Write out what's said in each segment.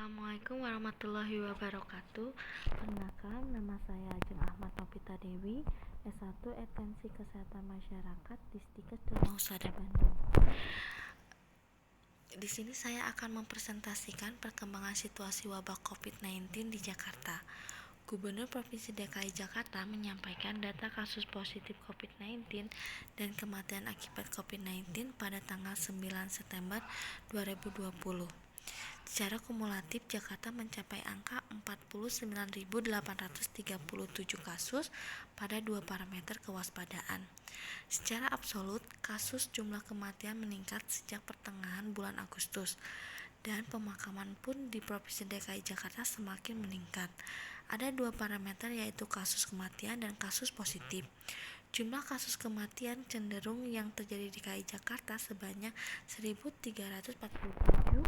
Assalamualaikum warahmatullahi wabarakatuh. Perkenalkan, nama saya Ajeng Ahmad Novita Dewi, S1 Esensi Kesehatan Masyarakat Distikes Dharma Husada Bandung. Di sini saya akan mempresentasikan perkembangan situasi wabah COVID-19 di Jakarta. Gubernur Provinsi DKI Jakarta menyampaikan data kasus positif COVID-19 dan kematian akibat COVID-19 pada tanggal 9 September 2020. Secara kumulatif, Jakarta mencapai angka 49.837 kasus pada dua parameter kewaspadaan. Secara absolut, kasus jumlah kematian meningkat sejak pertengahan bulan Agustus, dan pemakaman pun di Provinsi DKI Jakarta semakin meningkat. Ada dua parameter, yaitu kasus kematian dan kasus positif. Jumlah kasus kematian cenderung yang terjadi di DKI Jakarta sebanyak 1.347.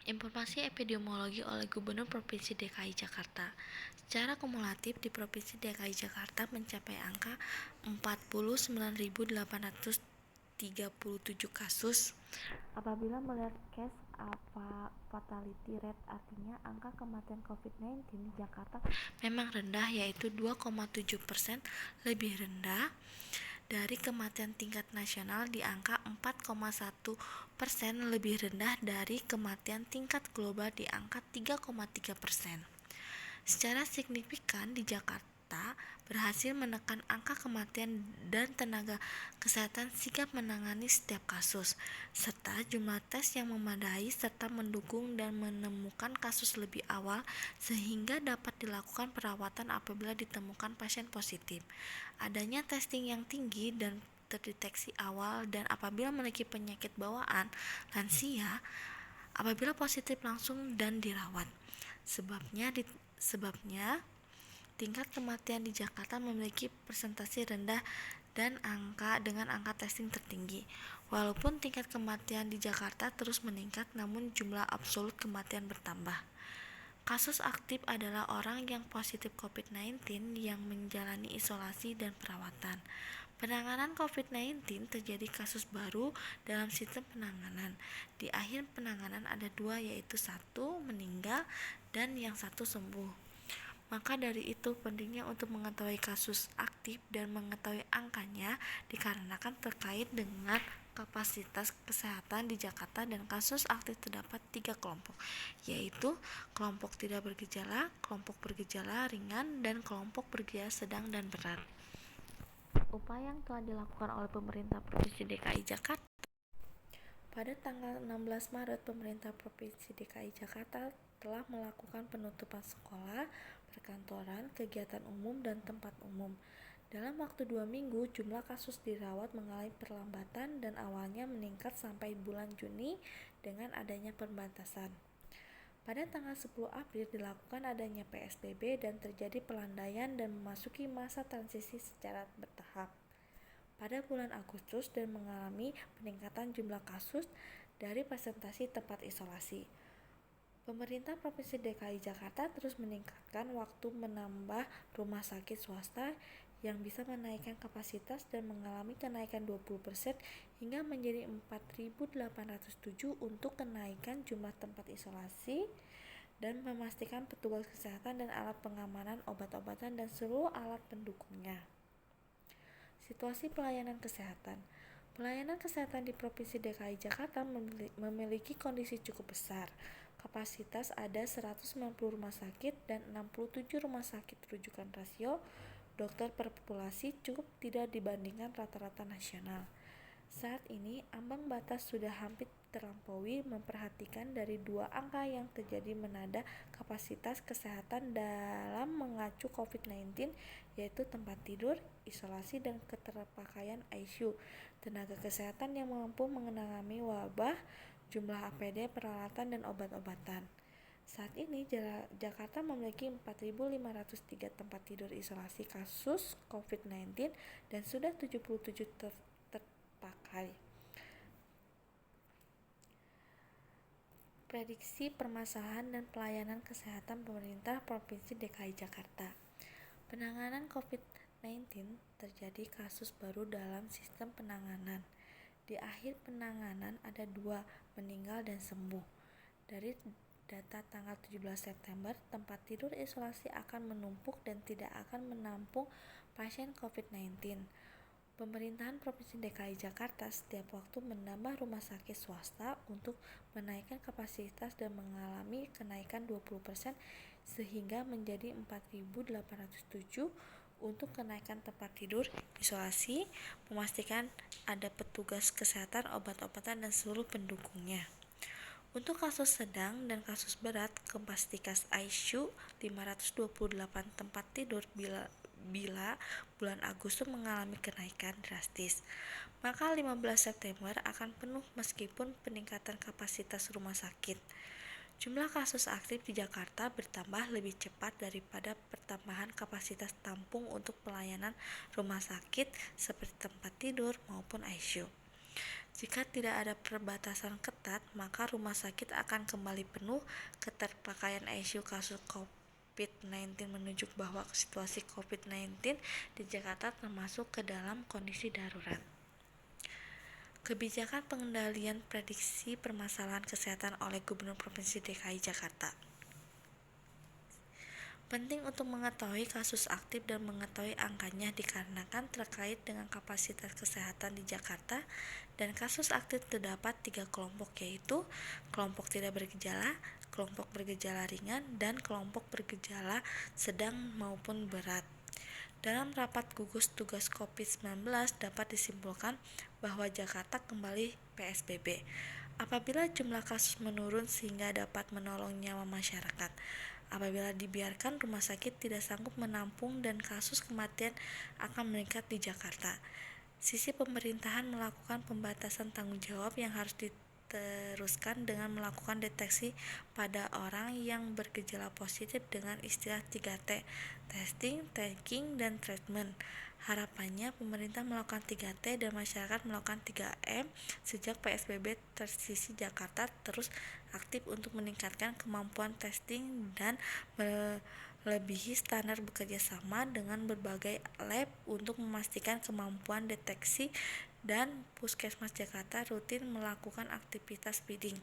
Informasi epidemiologi oleh Gubernur Provinsi DKI Jakarta. Secara kumulatif di Provinsi DKI Jakarta mencapai angka 49.837 kasus. Apabila melihat case fatality rate, artinya angka kematian COVID-19 di Jakarta memang rendah, yaitu 2,7%, lebih rendah dari kematian tingkat nasional di angka 4,1%, lebih rendah dari kematian tingkat global di angka 3,3%. Secara signifikan di Jakarta berhasil menekan angka kematian dan tenaga kesehatan sigap menangani setiap kasus, serta jumlah tes yang memadai serta mendukung dan menemukan kasus lebih awal sehingga dapat dilakukan perawatan apabila ditemukan pasien positif. Adanya testing yang tinggi dan terdeteksi awal, dan apabila memiliki penyakit bawaan, lansia, apabila positif langsung dan dirawat. Sebabnya tingkat kematian di Jakarta memiliki persentase rendah dan dengan angka testing tertinggi. Walaupun tingkat kematian di Jakarta terus meningkat, namun jumlah absolut kematian bertambah. Kasus aktif adalah orang yang positif COVID-19 yang menjalani isolasi dan perawatan. Penanganan COVID-19 terjadi kasus baru dalam sistem penanganan. Di akhir penanganan ada dua, yaitu satu meninggal dan yang satu sembuh. Maka dari itu pentingnya untuk mengetahui kasus aktif dan mengetahui angkanya, dikarenakan terkait dengan kapasitas kesehatan di Jakarta, dan kasus aktif terdapat 3 kelompok, yaitu kelompok tidak bergejala, kelompok bergejala ringan, dan kelompok bergejala sedang dan berat. Upaya yang telah dilakukan oleh pemerintah Provinsi DKI Jakarta. Pada tanggal 16 Maret, pemerintah Provinsi DKI Jakarta telah melakukan penutupan sekolah, perkantoran, kegiatan umum, dan tempat umum. Dalam waktu 2 minggu, jumlah kasus dirawat mengalami perlambatan dan awalnya meningkat sampai bulan Juni dengan adanya pembatasan. Pada tanggal 10 April dilakukan adanya PSBB dan terjadi pelandaian dan memasuki masa transisi secara bertahap pada bulan Agustus, dan mengalami peningkatan jumlah kasus dari presentasi tempat isolasi. Pemerintah Provinsi DKI Jakarta terus meningkatkan waktu menambah rumah sakit swasta yang bisa menaikkan kapasitas dan mengalami kenaikan 20% hingga menjadi 4.807 untuk kenaikan jumlah tempat isolasi, dan memastikan petugas kesehatan dan alat pengamanan obat-obatan dan seluruh alat pendukungnya. Situasi pelayanan kesehatan. Pelayanan kesehatan di Provinsi DKI Jakarta memiliki kondisi cukup besar. Kapasitas ada 190 rumah sakit dan 67 rumah sakit rujukan. Rasio dokter per populasi cukup tidak dibandingkan rata-rata nasional. Saat ini ambang batas sudah hampir terlampaui, memperhatikan dari dua angka yang terjadi menada kapasitas kesehatan dalam mengacu COVID-19, yaitu tempat tidur, isolasi, dan keterpakaian ICU, tenaga kesehatan yang mampu menangani wabah, jumlah APD, peralatan, dan obat-obatan. Saat ini Jakarta memiliki 4.503 tempat tidur isolasi kasus COVID-19 dan sudah 77 terpakai. Prediksi permasalahan dan pelayanan kesehatan pemerintah Provinsi DKI Jakarta. Penanganan COVID-19 terjadi kasus baru dalam sistem penanganan. Di akhir penanganan ada 2, meninggal dan sembuh. Dari data tanggal 17 September, tempat tidur isolasi akan menumpuk dan tidak akan menampung pasien COVID-19. Pemerintahan Provinsi DKI Jakarta setiap waktu menambah rumah sakit swasta untuk menaikkan kapasitas dan mengalami kenaikan 20% sehingga menjadi 4.807. Untuk kenaikan tempat tidur isolasi, memastikan ada petugas kesehatan, obat-obatan, dan seluruh pendukungnya. Untuk kasus sedang dan kasus berat, kapasitas ICU 528 tempat tidur bila bulan Agustus mengalami kenaikan drastis, maka 15 September akan penuh meskipun peningkatan kapasitas rumah sakit. Jumlah kasus aktif di Jakarta bertambah lebih cepat daripada pertambahan kapasitas tampung untuk pelayanan rumah sakit seperti tempat tidur maupun ICU. Jika tidak ada perbatasan ketat, maka rumah sakit akan kembali penuh. Keterpakaian ICU kasus COVID-19 menunjuk bahwa situasi COVID-19 di Jakarta termasuk ke dalam kondisi darurat. Kebijakan pengendalian prediksi permasalahan kesehatan oleh Gubernur Provinsi DKI Jakarta. Penting untuk mengetahui kasus aktif dan mengetahui angkanya dikarenakan terkait dengan kapasitas kesehatan di Jakarta, dan kasus aktif terdapat 3 kelompok, yaitu kelompok tidak bergejala, kelompok bergejala ringan, dan kelompok bergejala sedang maupun berat. Dalam rapat gugus tugas COVID-19 dapat disimpulkan bahwa Jakarta kembali PSBB apabila jumlah kasus menurun sehingga dapat menolong nyawa masyarakat. Apabila dibiarkan, rumah sakit tidak sanggup menampung dan kasus kematian akan meningkat di Jakarta. Sisi pemerintahan melakukan pembatasan tanggung jawab yang harus diteruskan dengan melakukan deteksi pada orang yang bergejala positif dengan istilah 3T, testing, tracking, dan treatment. Harapannya pemerintah melakukan 3T dan masyarakat melakukan 3M sejak PSBB transisi Jakarta terus aktif untuk meningkatkan kemampuan testing dan melebihi standar bekerja sama dengan berbagai lab untuk memastikan kemampuan deteksi, dan Puskesmas Jakarta rutin melakukan aktivitas bidding.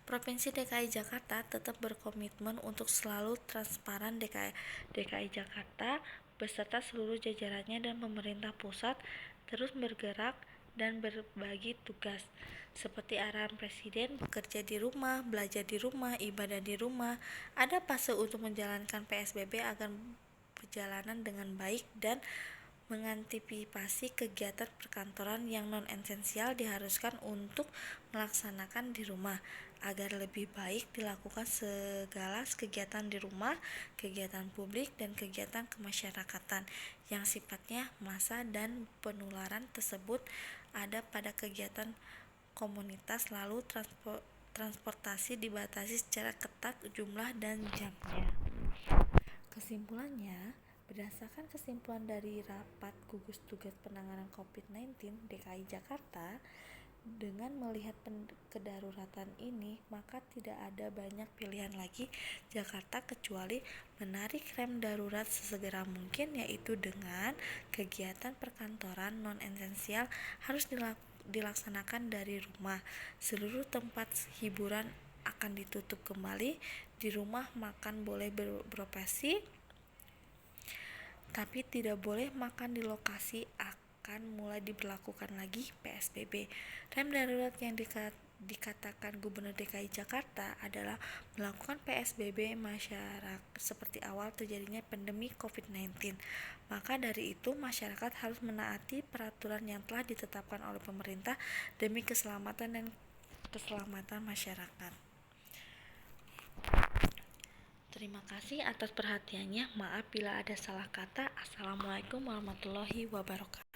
Provinsi DKI Jakarta tetap berkomitmen untuk selalu transparan. DKI Jakarta beserta seluruh jajarannya dan pemerintah pusat terus bergerak dan berbagi tugas. Seperti arahan Presiden, bekerja di rumah, belajar di rumah, ibadah di rumah. Ada fase untuk menjalankan PSBB agar perjalanan dengan baik dan mengantisipasi kegiatan perkantoran yang non-esensial diharuskan untuk melaksanakan di rumah, agar lebih baik dilakukan segala kegiatan di rumah, kegiatan publik, dan kegiatan kemasyarakatan yang sifatnya massa dan penularan tersebut ada pada kegiatan komunitas, lalu transportasi dibatasi secara ketat jumlah dan jamnya. Kesimpulannya, berdasarkan kesimpulan dari rapat gugus tugas penanganan COVID-19 DKI Jakarta, dengan melihat kedaruratan ini, maka tidak ada banyak pilihan lagi Jakarta kecuali menarik rem darurat sesegera mungkin, yaitu dengan kegiatan perkantoran non-esensial harus dilaksanakan dari rumah. Seluruh tempat hiburan akan ditutup kembali. Di rumah makan boleh beroperasi, tapi tidak boleh makan di lokasi. Akan mulai diberlakukan lagi PSBB. Rem darurat yang dikatakan Gubernur DKI Jakarta adalah melakukan PSBB masyarakat seperti awal terjadinya pandemi COVID-19. Maka dari itu masyarakat harus menaati peraturan yang telah ditetapkan oleh pemerintah demi keselamatan dan keselamatan masyarakat. Terima kasih atas perhatiannya. Maaf bila ada salah kata. Assalamualaikum warahmatullahi wabarakatuh.